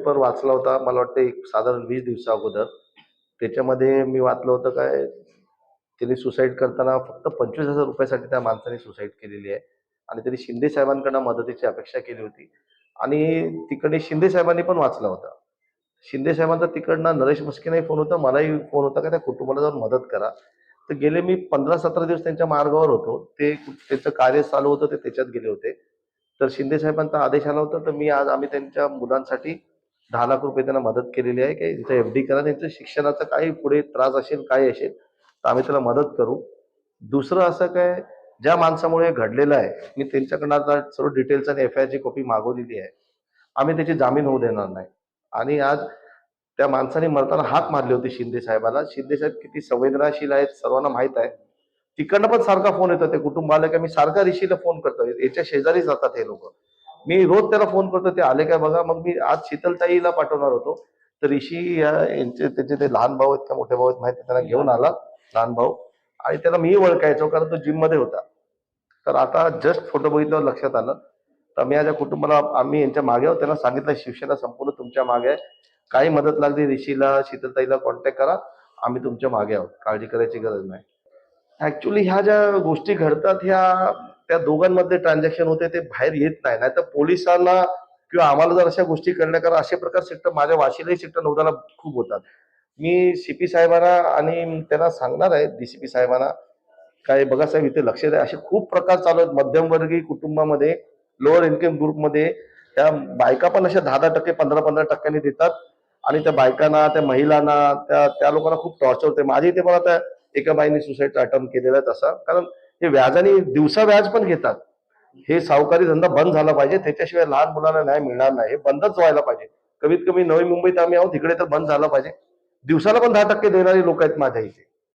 Paper वाचला होता, मला वाटतं एक साधारण 20 दिवसा अगोदर. त्याच्यामध्ये मी वाचलं होतं काय, त्यांनी सुसाईड करताना फक्त ₹25,000 त्या माणसाने सुसाईड केलेली आहे आणि त्यांनी शिंदे साहेबांकडनं मदतीची अपेक्षा केली होती आणि तिकडे शिंदे साहेबांनी पण वाचला होता. शिंदे साहेबांचा तिकडनं नरेश म्हस्केलाही फोन होता, मलाही फोन होता का त्या कुटुंबाला जाऊन मदत करा. तर गेले मी 15-17 दिवस त्यांच्या मार्गावर होतो. त्यांचं कार्य चालू होतं, ते त्याच्यात गेले होते. तर शिंदे साहेबांचा आदेश आला होता, तर आम्ही त्यांच्या मुलांसाठी ₹10,00,000 त्यांना मदत केलेली आहे, की इथं एफ-डी करा. त्यांचं शिक्षणाचा काही पुढे त्रास असेल, काही असेल, तर आम्ही त्याला मदत करू. दुसरं असं काय, ज्या माणसामुळे घडलेलं आहे, मी त्यांच्याकडनं आता सर्व डिटेल्स आणि एफ-आय-आरची कॉपी मागवलेली आहे. आम्ही त्याची जामीन होऊ देणार नाही. आणि आज त्या माणसाने मरताना हाक मारली होती शिंदे साहेबाला. शिंदे साहेब किती संवेदनाशील आहेत सर्वांना माहित आहे. तिकडनं पण सारखा फोन येतो ते कुटुंबाला, की मी सारखा ऋषीला फोन करतोय. याच्या शेजारीच जातात हे लोक. मी रोज त्याला फोन करतो, ते आले काय बघा. मग मी आज शीतलताईला पाठवणार होतो. तर ऋषी यांचे त्याचे ते लहान भाऊ आहेत का मोठे भाऊ आहेत माहिती, त्यांना घेऊन आला लहान भाऊ. आणि त्याला मी ओळखायचो कारण तो जिम मध्ये होता. तर आता जस्ट फोटो बघितल्यावर लक्षात आलं. तर मी माझ्या कुटुंबाला, आम्ही यांच्या मागे आहोत. त्यांना सांगितलं शिवसेना संपूर्ण तुमच्या मागे आहे. काही मदत लागली ऋषीला, शीतलताईला कॉन्टॅक्ट करा. आम्ही तुमच्या मागे आहोत. काळजी करायची गरज नाही. ऍक्च्युली ह्या ज्या गोष्टी घडतात, ह्या त्या दोघांमध्ये ट्रान्झॅक्शन होते, ते बाहेर येत नाही. नाहीतर पोलिसांना किंवा आम्हाला जर अशा गोष्टी कळल्या, कारण असे प्रकार सेक्टर माझ्या वाशीलाही सेक्टर 9 खूप होतात. मी सीपी साहेबांना आणि त्यांना सांगणार आहे, डीसीपी साहेबांना, काय बघा साहेब इथे लक्ष द्या. असे खूप प्रकार चालू आहेत मध्यमवर्गीय कुटुंबामध्ये, लोअर इन्कम ग्रुपमध्ये. त्या बायका पण अशा 10-10%, 15-15% देतात आणि त्या बायकांना, त्या महिलांना, त्या लोकांना खूप टॉर्चर होते. माझी ते मला त्या एका बाईने सुसाईडचा अटेम्प्ट केलेला आहे तसा. कारण हे व्याजाने दिवसा व्याज पण घेतात. हे सावकारी धंदा बंद झाला पाहिजे, त्याच्याशिवाय लहान मुलांना न्याय मिळणार नाही. हे बंदच व्हायला पाहिजे. कमीत कमी नवी मुंबईत आम्ही आहोत, इकडे तर बंद झालं पाहिजे. दिवसाला पण 10% देणारी लोक आहेत माझ्या इथे.